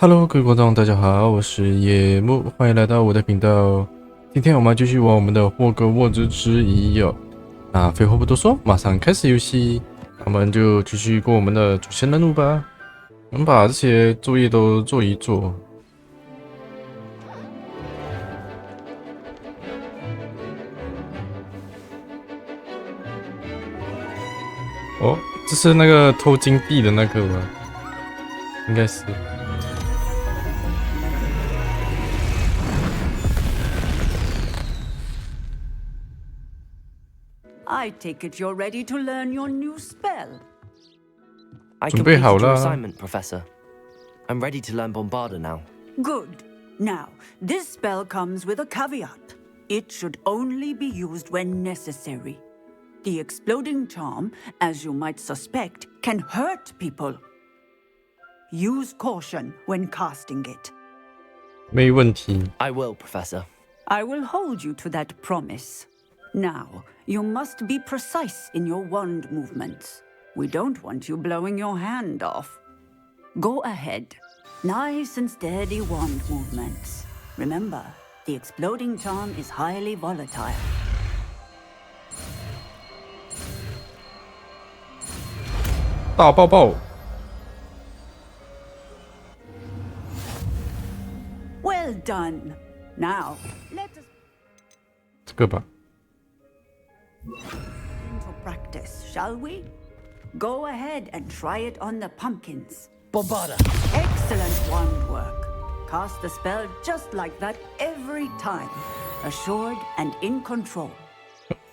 Hello， 各位观众，大家好，我是夜幕，欢迎来到我的频道。今天我们继续玩我们的霍格沃兹之遗哦。那废话不多说，马上开始游戏。我们就继续过我们的主线任务吧。我们把这些作业都做一做。哦，这是那个偷金币的那个吧？应该是。I take it you're ready to learn your new spell. I completed your assignment, Professor. I'm ready to learn Bombarda now. Good. Now, this spell comes with a caveat. It should only be used when necessary. The exploding charm, as you might suspect, can hurt people. Use caution when casting it. 没问题。 I will, Professor. I will hold you to that promise. Now, you must be precise in your wand movements. We don't want you blowing your hand off. Go ahead. Nice and steady wand movements. Remember, the exploding charm is highly volatile. 大爆爆！ Well done. Now, let us 这个吧。 into practice, shall we? Go ahead and try it on the pumpkins. Bombarda! Excellent wand work. Cast the spell just like that every time. Assured and in control.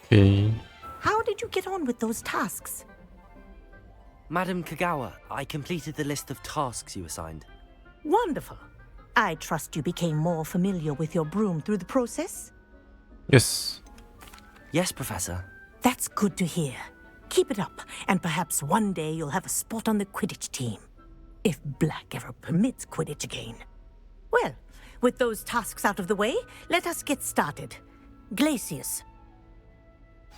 Okay. How did you get on with those tasks? Madam Kagawa, I completed the list of tasks you assigned. Wonderful. I trust you became more familiar with your broom through the process? Yes. Yes, Professor. That's good to hear. Keep it up, and perhaps one day you'll have a spot on the Quidditch team. If Black ever permits Quidditch again. Well, with those tasks out of the way, let us get started. Glacius,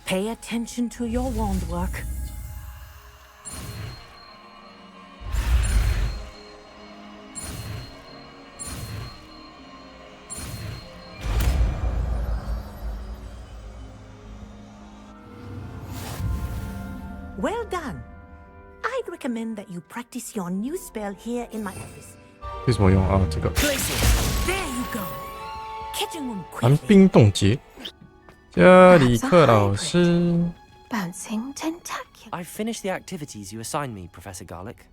pay attention to your wand work. Well done. I'd recommend that you practice your new spell here in my office. 为什么用啊？这个 There you go. Catching on 寒 quickly. 冰冻结。加里克老师， Bouncing tentacular. I've finished the activities you assigned me, Professor Garlick.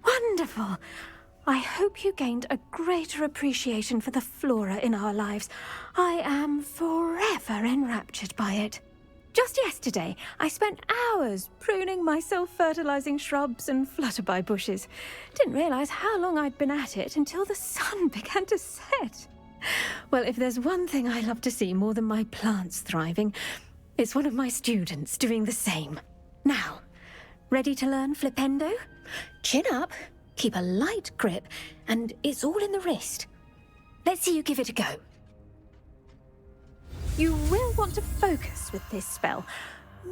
Wonderful. I hope you gained a greater appreciation for the flora in our lives. I am forever enraptured by it. Just yesterday, I spent hours pruning my self-fertilizing shrubs and flutterby bushes. Didn't realize how long I'd been at it until the sun began to set. Well, if there's one thing I love to see more than my plants thriving, it's one of my students doing the same. Now, ready to learn Flipendo? Chin up, keep a light grip, and it's all in the wrist. Let's see you give it a go. You will want to focus with this spell.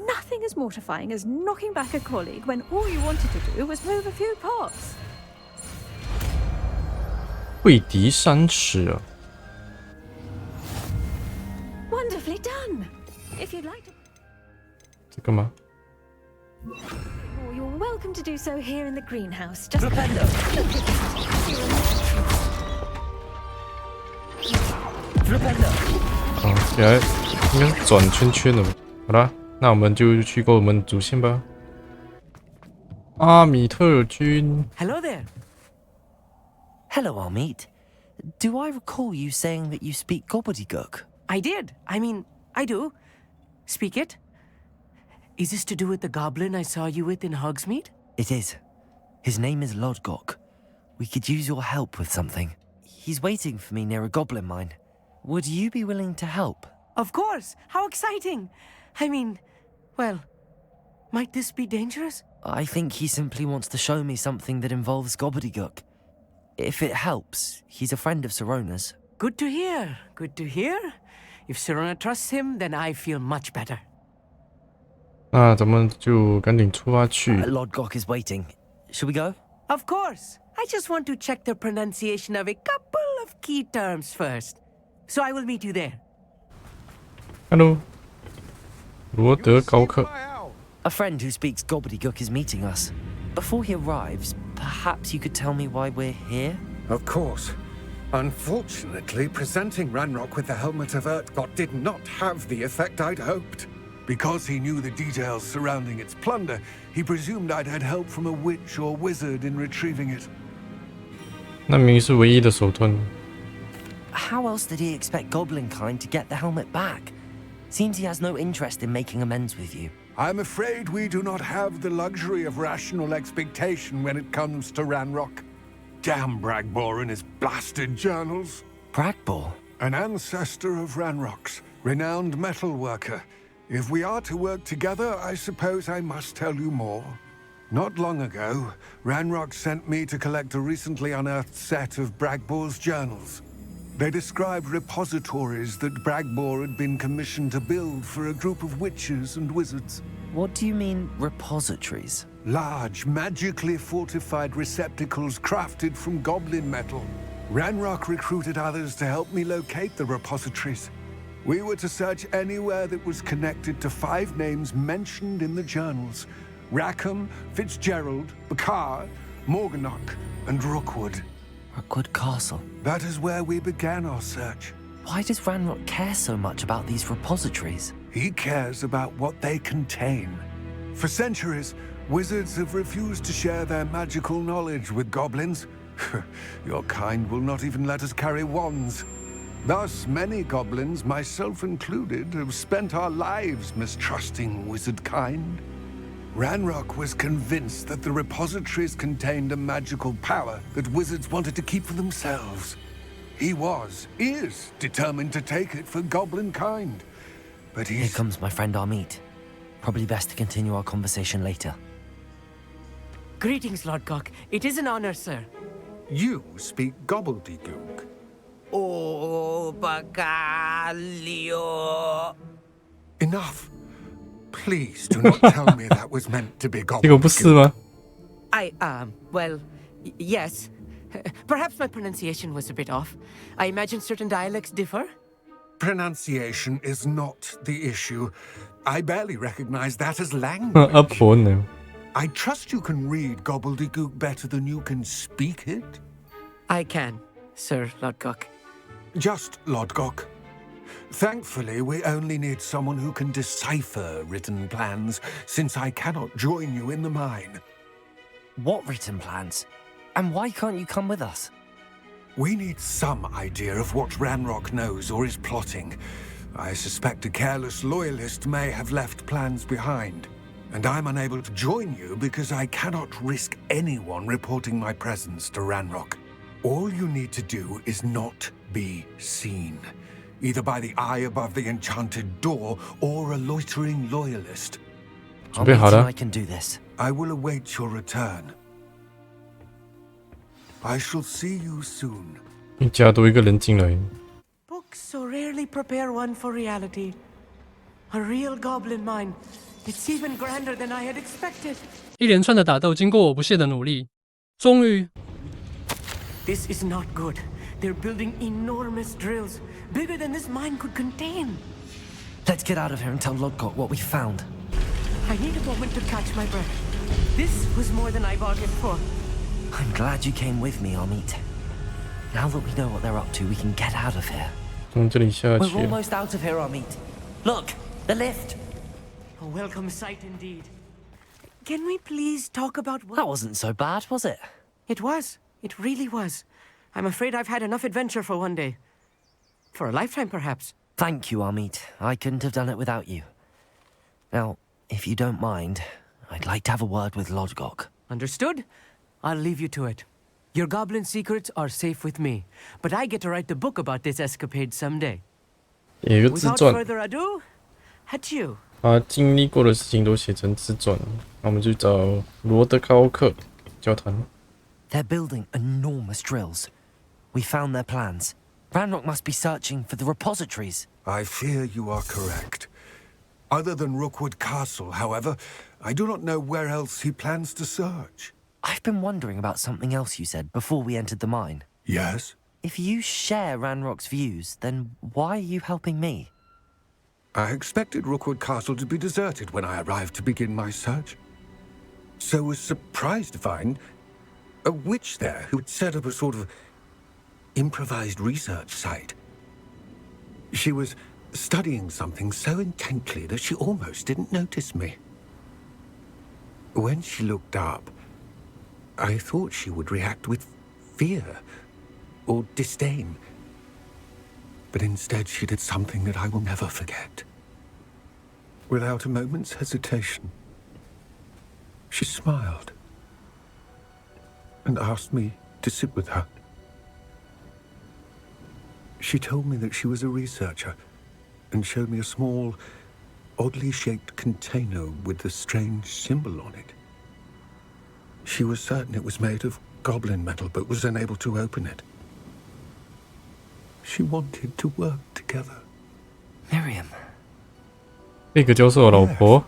Nothing as mortifying as knocking back a colleague when all you wanted to do was move a few pots. 惠迪山齿啊！ Wonderfully done. If you'd like to... 这个吗？ Or you're welcome to do so here in the greenhouse. Just Flipendo! Flipendo! 啊，原来应该是转圈圈的吧？好啦，那我们就去过我们主线吧。阿米特君， Hello there. Hello, Armeet. Do I recall you saying that you speak gobbledygook? I did. I do. Speak it. Is this to do with the goblin I saw you with in Hogsmeade? It is. His name is Lodgok. We could use your help with something. He's waiting for me near a goblin mine. Would you be willing to help? Of course. How exciting. Well, might this be dangerous? I think he simply wants to show me something that involves gobbledygook. If it helps, he's a friend of Sirona's. Good to hear. Good to hear. If Sirona trusts him, then I feel much better. 那咱们就赶紧出发去。 Lodgok is waiting. Should we go? Of course. I just want to check the pronunciation of a couple of key terms first. So I will meet you there. Hello，罗德高克。 A friend who speaks gobbledygook is meeting us. Before he arrives, perhaps you could tell me why we're here? Of course. Unfortunately, presenting Ranrock with the helmet of Urtkot did not have the effect I'd hoped. Because he knew the details surrounding its plunder, he presumed I'd had help from a witch or wizard in retrieving it. 那明明是唯一的手段。 How else did he expect goblin kind to get the helmet back? Seems he has no interest in making amends with you. I'm afraid we do not have the luxury of rational expectation when it comes to Ranrock. Damn Bragbor and his blasted journals. Bragbor? An ancestor of Ranrock's, renowned metal worker. If we are to work together, I suppose I must tell you more. Not long ago, Ranrock sent me to collect a recently unearthed set of Bragbor's journals. They described repositories that Bragbor had been commissioned to build for a group of witches and wizards. What do you mean, repositories? Large, magically fortified receptacles crafted from goblin metal. Ranrock recruited others to help me locate the repositories. We were to search anywhere that was connected to 5 names mentioned in the journals: Rackham, Fitzgerald, Bakar, Morganach, and Rookwood. Rookwood Castle. That is where we began our search. Why does Ranrock care so much about these repositories? He cares about what they contain. For centuries, wizards have refused to share their magical knowledge with goblins. Your kind will not even let us carry wands. Thus, many goblins, myself included, have spent our lives mistrusting wizard kind. Ranrock was convinced that the repositories contained a magical power that wizards wanted to keep for themselves. He is determined to take it for goblin kind. But Here comes my friend Amit. Probably best to continue our conversation later. Greetings, Lord Gok. It is an honor, sir. You speak gobbledygook. Oh, Bagalio. Enough. Please do not tell me that was meant to be 这个不是 gobbledygook. 吗？ Well, yes. Perhaps my pronunciation was a bit off. I imagine certain dialects differ. Pronunciation is not the issue. I barely recognize that as 阿 language. 婆呢？ I trust you can read gobbledygook better than you can speak it. I can, Sir Lord Gok. Just Lodgok. Thankfully, we only need someone who can decipher written plans, since I cannot join you in the mine. What written plans? And why can't you come with us? We need some idea of what Ranrock knows or is plotting. I suspect a careless loyalist may have left plans behind. And I'm unable to join you because I cannot risk anyone reporting my presence to Ranrock. All you need to do is not be seen, either by the eye above the enchanted door or a loitering loyalist. I'll Be meet harder. and I can do this. I will await your return. I shall see you soon. 你加多一个人进来。 Books so rarely prepare one for reality. A real goblin mine. It's even grander than I had expected. 一连串的打斗经过我不懈的努力，终于 This is not good. They're building enormous drills, bigger than this mine could contain. Let's get out of here and tell Lodgok what we found. I need a moment to catch my breath. This was more than I bargained for. I'm glad you came with me, Amit. Now that we know what they're up to, we can get out of here. 从这里下 We're 去。 almost out of here, Amit. Look, the lift. A welcome sight indeed. Can we please talk about That wasn't so bad, was it? It was. It really was. I'm afraid I've had enough adventure for one day. For a lifetime, perhaps. Thank you, Amit. I couldn't have done it without you. Now, if you don't mind, I'd like to have a word with Lodgok. Understood? I'll leave you to it. Your goblin secrets are safe with me, but I get to write the book about this escapade someday. 有一个自 Without 传， further ado, adieu. 把经历过的事情都写成自传。那我们就找罗德高克交谈。 They're building enormous drills. We found their plans. Ranrock must be searching for the repositories. I fear you are correct. Other than Rookwood Castle, however, I do not know where else he plans to search. I've been wondering about something else you said before we entered the mine. Yes? If you share Ranrock's views, then why are you helping me? I expected Rookwood Castle to be deserted when I arrived to begin my search. So was surprised to find a witch there who had set up a sort of improvised research site. She was studying something so intently that she almost didn't notice me. When she looked up, I thought she would react with fear or disdain. But instead she did something that I will never forget. Without a moment's hesitation, she smiled and asked me to sit with her. She told me that she was a researcher and showed me a small, oddly shaped container with a strange symbol on it. She was certain it was made of goblin metal, but was unable to open it. She wanted to work together. Miriam. 这个教授的老婆。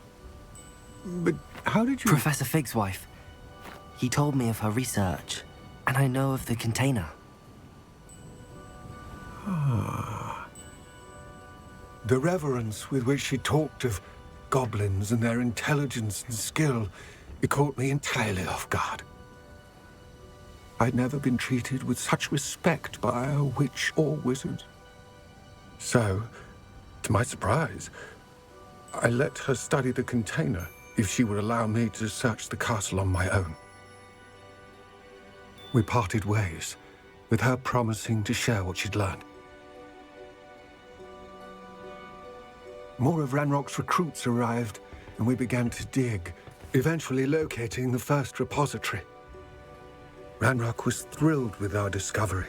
But how did you... Professor Fig's wife. He told me of her research, and I know of the container. The reverence with which she talked of goblins and their intelligence and skill, it caught me entirely off guard. I'd never been treated with such respect by a witch or wizard. So, to my surprise, I let her study the container if she would allow me to search the castle on my own. We parted ways, with her promising to share what she'd learned. More of Ranrock's recruits arrived, and we began to dig, eventually locating the first repository. Ranrock was thrilled with our discovery,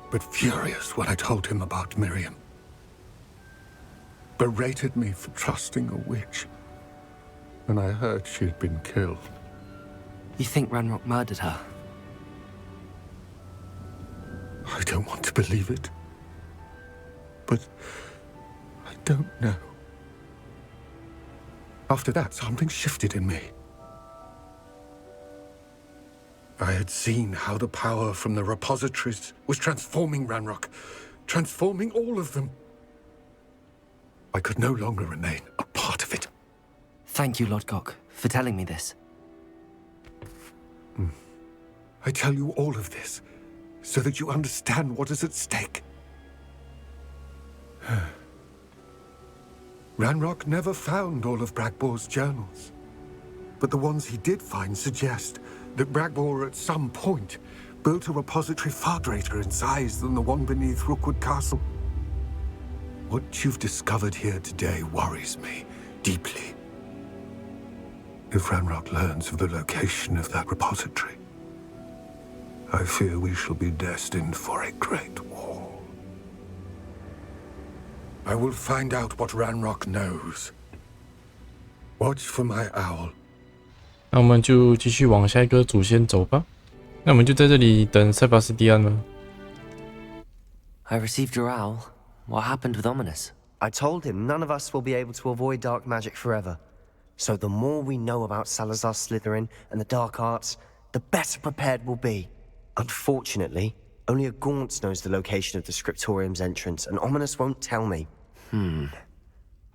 but furious when I told him about Miriam. Berated me for trusting a witch, and I heard she had been killed. You think Ranrock murdered her? I don't want to believe it, but I don't know. After that, something shifted in me. I had seen how the power from the repositories was transforming Ranrock, transforming all of them. I could no longer remain a part of it. Thank you, Lodgok, for telling me this. I tell you all of this so that you understand what is at stake. Ranrock never found all of Bragbor's journals, but the ones he did find suggest that Bragbor at some point built a repository far greater in size than the one beneath Rookwood Castle. What you've discovered here today worries me deeply. If Ranrock learns of the location of that repository, I fear we shall be destined for a great war. I will find out what Ranrock knows. Watch for my owl. 那我们就继续往下一个主线走吧。那我们就在这里等塞巴斯蒂安了。I received your owl. What happened with Ominous? I told him none of us will be able to avoid dark magic forever. So the more we know about Salazar Slytherin and the dark arts, the better prepared we'll be. Unfortunately, only a Gaunt knows the location of the Scriptorium's entrance, and Ominous won't tell me.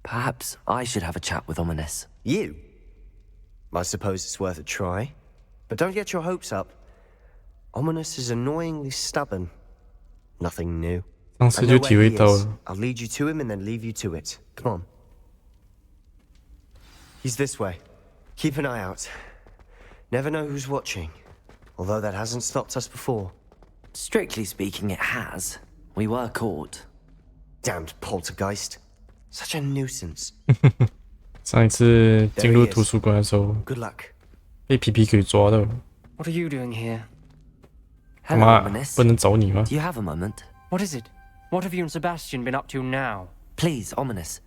Perhaps I should have a chat with Ominous. You? I suppose it's worth a try. But don't get your hopes up. Ominous is annoyingly stubborn. Nothing new. 上次就体会到了。 I'll lead you to him and then leave you to it. Come on. He's this way. Keep an eye out. Never know who's watching. Although that hasn't stopped us before. Strictly speaking, it has. We were caught. Damned poltergeist. Such a nuisance. 上一次进入图书馆的时候， Good luck. 被皮皮给抓到了。 What are you doing here? 干 Hello, 嘛 Ominous. 不能找你吗？ Do you have a moment? What is it? What have you and Sebastian been up to now? Please, Ominous.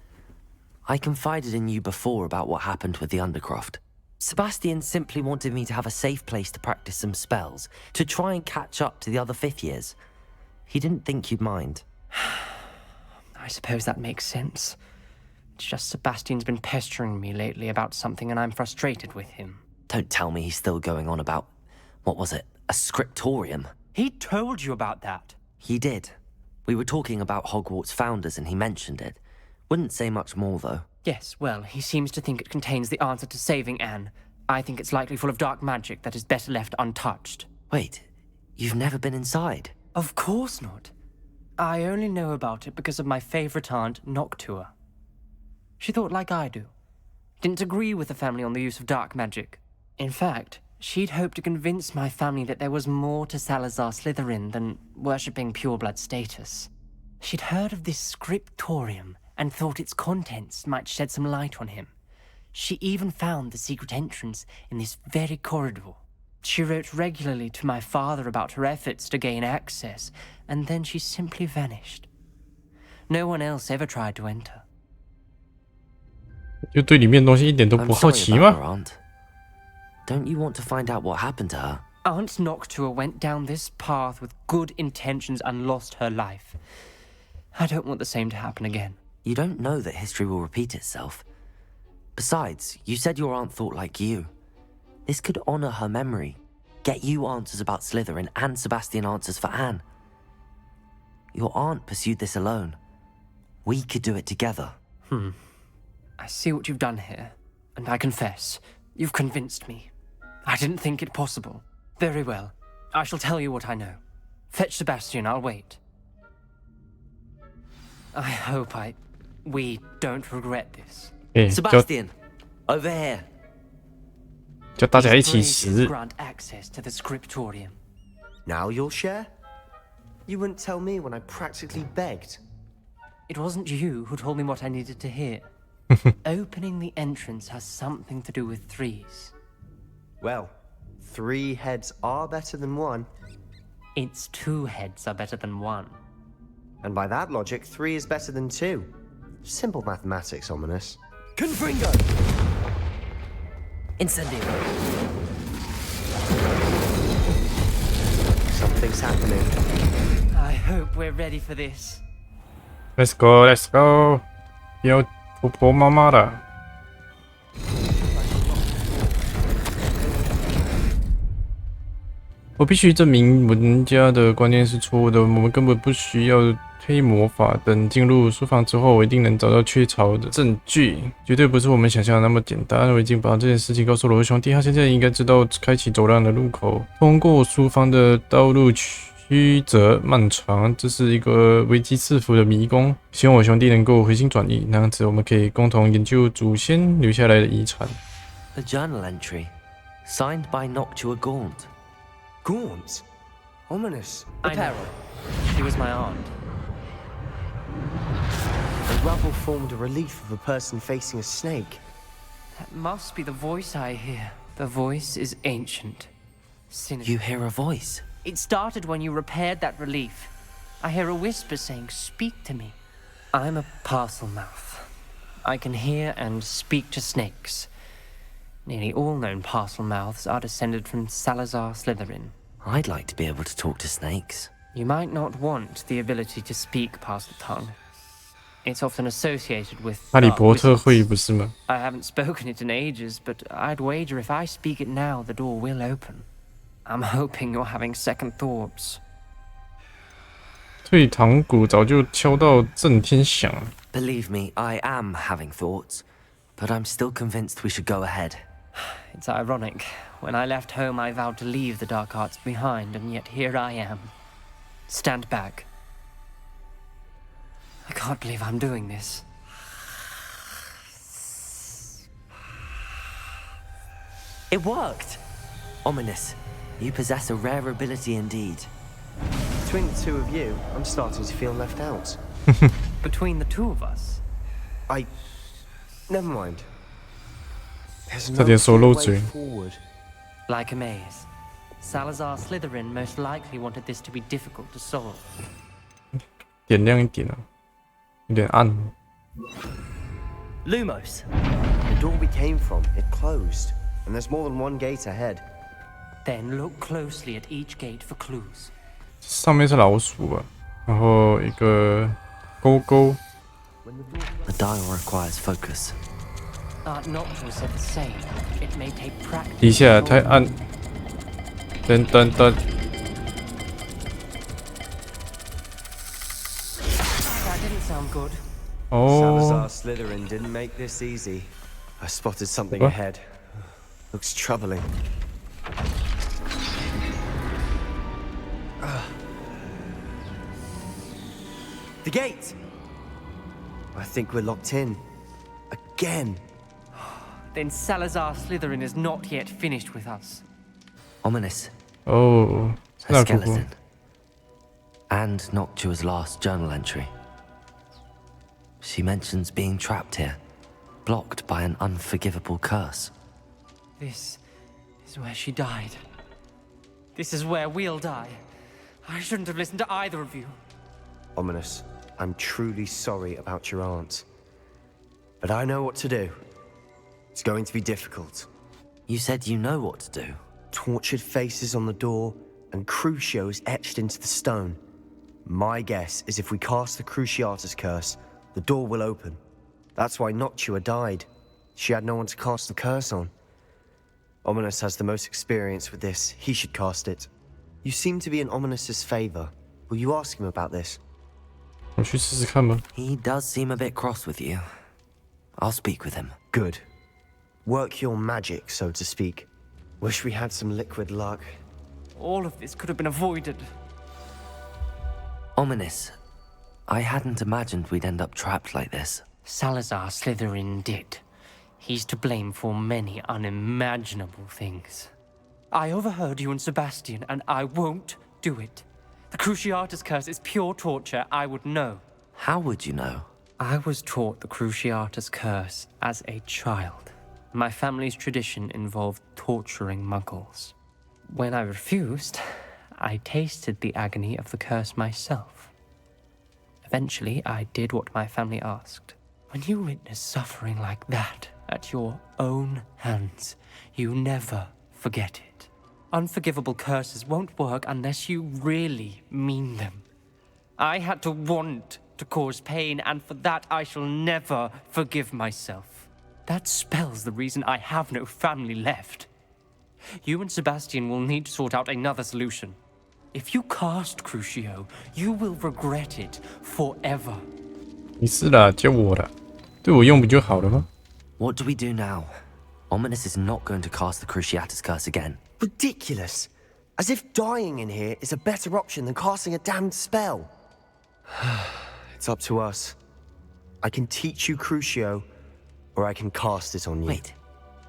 I confided in you before about what happened with the Undercroft. Sebastian simply wanted me to have a safe place to practice some spells, to try and catch up to the other fifth years. He didn't think you'd mind. I suppose that makes sense. It's just Sebastian's been pestering me lately about something and I'm frustrated with him. Don't tell me he's still going on about, what was it, a scriptorium? He told you about that. He did. We were talking about Hogwarts founders and he mentioned it. Wouldn't say much more, though. Yes, well, he seems to think it contains the answer to saving Anne. I think it's likely full of dark magic that is better left untouched. Wait, you've never been inside? Of course not. I only know about it because of my favorite aunt, Noctua. She thought like I do. Didn't agree with the family on the use of dark magic. In fact, she'd hoped to convince my family that there was more to Salazar Slytherin than worshipping pureblood status. She'd heard of this scriptorium and thought its contents might shed some light on him. She even found the secret entrance in this very corridor. She wrote regularly to my father about her efforts to gain access, and then she simply vanished. No one else ever tried to enter. 就对里面的东西一点都不 I'm 好 sorry 奇 about 吗 her aunt. Don't you want to find out what happened to her? Aunt Noctua went down this path with good intentions and lost her life. I don't want the same to happen again. You don't know that history will repeat itself. Besides, you said your aunt thought like you. This could honor her memory, get you answers about Slytherin and Sebastian answers for Anne. Your aunt pursued this alone. We could do it together. I see what you've done here, and I confess, you've convinced me. I didn't think it possible. Very well. I shall tell you what I know. Fetch Sebastian, I'll wait. I hope we don't regret this. Sebastian, over here. 叫大家一起 These 死 bridges。grant access to the scriptorium. Now you'll share? You wouldn't tell me when I practically begged. It wasn't you who told me what I needed to hear. Opening the entrance has something to do with threes. Well, 3 heads are better than 1. Its 2 heads are better than 1. And by that logic, 3 is better than 2. Simple mathematics, ominous. Confringo! Incendio! Something's happening. I hope we're ready for this. Let's go, let's go！ 不要婆婆妈妈的。我必须证明人家的观念是错误的，我们根本不需要黑魔法。等进入书房之后，我一定能找到缺槽的证据，绝对不是我们想象的那么简单。我已经把这件事情告诉了我的兄弟，他现在应该知道开启走廊的入口。通过书房的道路曲折漫长，这是一个危机四伏的迷宫。希望我兄弟能够回心转意，那样子我们可以共同研究祖先留下来的遗产。A journal entry, signed by Noctua Gaunt. Gaunt? Ominous. I know. She was my aunt. The rubble formed a relief of a person facing a snake. That must be the voice I hear. The voice is ancient. Sinister. You hear a voice? It started when you repaired that relief. I hear a whisper saying, "Speak to me." I'm a parcel mouth. I can hear and speak to snakes. Nearly all known parcel mouths are descended from Salazar Slytherin. I'd like to be able to talk to snakes. You might not want the ability to speak past the tongue. It's often associated with 哈利 dark 波特 wizards. 会不是吗？ I haven't spoken it in ages, but I'd wager if I speak it now, the door will open. I'm hoping you're having second thoughts. 退堂鼓早就敲到震天响了。 Believe me, I am having thoughts, but I'm still convinced we should go ahead. It's ironic. When I left home, I vowed to leave the dark arts behind, and yet here I am. Stand back. I can't believe I'm doing this. It worked! Ominous, you possess a rare ability indeed. Between the 2 of you, I'm starting to feel left out. Between the 2 of us, Never mind. There's 差点 no 说漏 way 嘴。 forward. like a maze. Salazar Slytherin most likely wanted this to be difficult to solve. 点亮一点啊，有点暗。 Lumos! The door we came from, it closed. And there's more than 1 gate ahead. Then look closely at each gate for clues. 上面是老鼠吧，然后一个勾勾。 The dial requires focus. Aunt Noctua said the same. It may take practice. 底下太暗。噔噔噔。That didn't sound good. Salazar 哦， Slytherin didn't make this easy. I spotted something What? ahead. Looks troubling. The gate! I think we're locked in. Again. Then Salazar Slytherin is not yet finished with us. Ominous. 哦， A 那恐怖。 skeleton. And Noctua's last journal entry. She mentions being trapped here, blocked by an unforgivable curse. This is where she died. This is where we'll die. I shouldn't have listened to either of you. Ominous, I'm truly sorry about your aunt. But I know what to do. It's going to be difficult. You said you know what to do. Tortured faces on the door, and Crucios etched into the stone. My guess is if we cast the Cruciatus curse, the door will open. That's why Noctua died. She had no one to cast the curse on. Ominous has the most experience with this. He should cast it. You seem to be in Ominous's favor. Will you ask him about this? 我去试试看吧。 He does seem a bit cross with you. I'll speak with him. Good. Work your magic, so to speak. Wish we had some liquid luck. All of this could have been avoided. Ominous. I hadn't imagined we'd end up trapped like this. Salazar Slytherin did. He's to blame for many unimaginable things. I overheard you and Sebastian, and I won't do it. The Cruciatus curse is pure torture, I would know. How would you know? I was taught the Cruciatus curse as a child. My family's tradition involved torturing muggles. When I refused, I tasted the agony of the curse myself. Eventually, I did what my family asked. When you witness suffering like that at your own hands, you never forget it. Unforgivable curses won't work unless you really mean them. I had to want to cause pain, and for that I shall never forgive myself. That spells the reason I have no family left. You and Sebastian will need to sort out another solution. If you cast Crucio, you will regret it forever. 没事啦，教我啦，对我用不就好了吗？ What do we do now? Ominous is not going to cast the Cruciatus curse again. Ridiculous. As if dying in here is a better option than casting a damned spell. It's up to us. I can teach you Crucio, or I can cast it on you. Wait,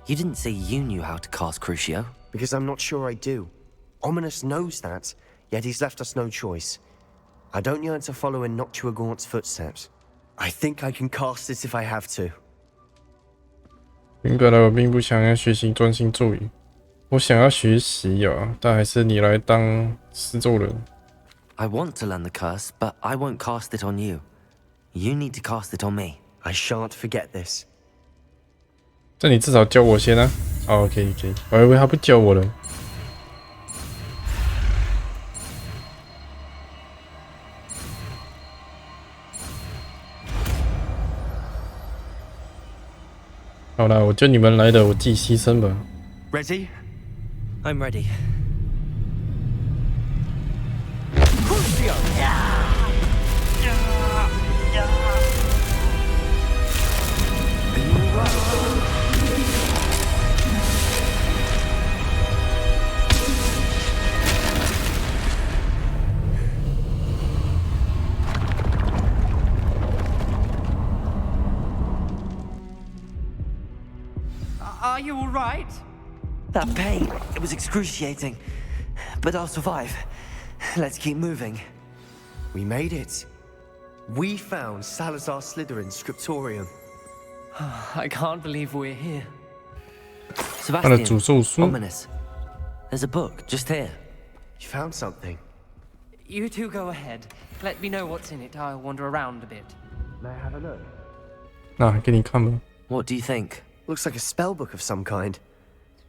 you didn't say you knew how to cast Crucio? Because I'm not sure I do. Ominous knows that, yet he's left us no choice. I don't yearn to follow in Noctua Gaunt's footsteps. I think I can cast it if I have to. 原本来我并不想要学习专心咒语，我想要学习啊，但还是你来当施咒人。 I want to learn the curse, but I won't cast it on you. You need to cast it on me. I shan't forget this. 但你至少教我先啊。哦，可以可以，我还以为他不教我了。好啦，我叫你们来的，我自己牺牲吧。 Ready? I'm ready. Are you all right? That pain, it was excruciating. But I'll survive. Let's keep moving. We made it. We found Salazar Slytherin's scriptorium. I can't believe we're here. 他的 Sebastian, 诅咒书， Ominous. There's a book just here. You found something. You two go ahead. Let me know what's in it. I'll wander around a bit. May I have a look? 那给你看吧。 What do you think? Looks like a spell book of some kind.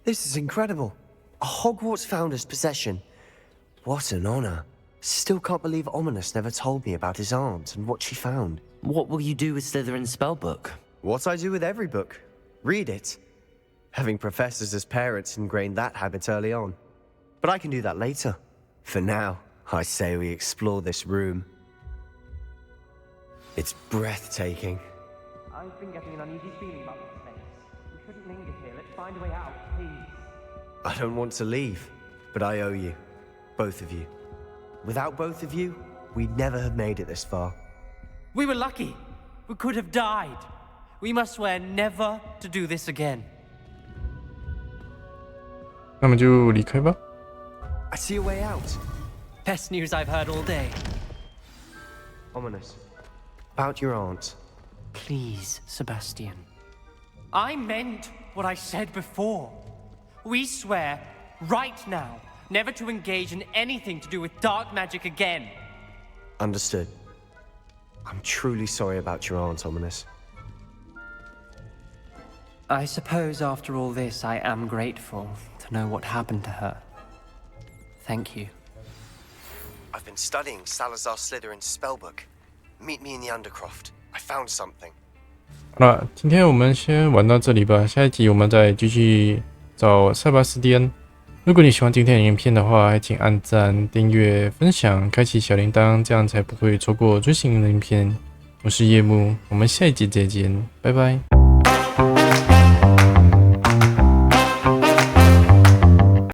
This is incredible. A Hogwarts founder's possession. What an honor. Still can't believe Ominous never told me about his aunt and what she found. What will you do with Slytherin's spellbook? What I do with every book. Read it. Having professors as parents ingrained that habit early on. But I can do that later. For now, I say we explore this room. It's breathtaking. I've been getting an uneasy feeling about this place. We shouldn't linger here. Let's find a way out, please. I don't want to leave, but I owe you. Both of you. Without both of you, we'd never have made it this far. We were lucky. We could have died. We must swear never to do this again. 那么就离开吧。 I see a way out. Best news I've heard all day. Ominous. About your aunt. Please, Sebastian. I meant what I said before. We swear, right now, never to engage in anything to do with dark magic again. Understood. I'm truly sorry about your aunt, Ominous. I suppose after all this, I am grateful to know what happened to her. Thank you. I've been studying Salazar Slytherin's spellbook. Meet me in the Undercroft. I found something. 好了，今天我们先玩到这里吧。下一集我们再继续找塞巴斯蒂安。如果你喜欢今天的影片的话，还请按赞、订阅、分享、开启小铃铛，这样才不会错过最新的影片。我是夜幕，我们下一集再见，拜拜。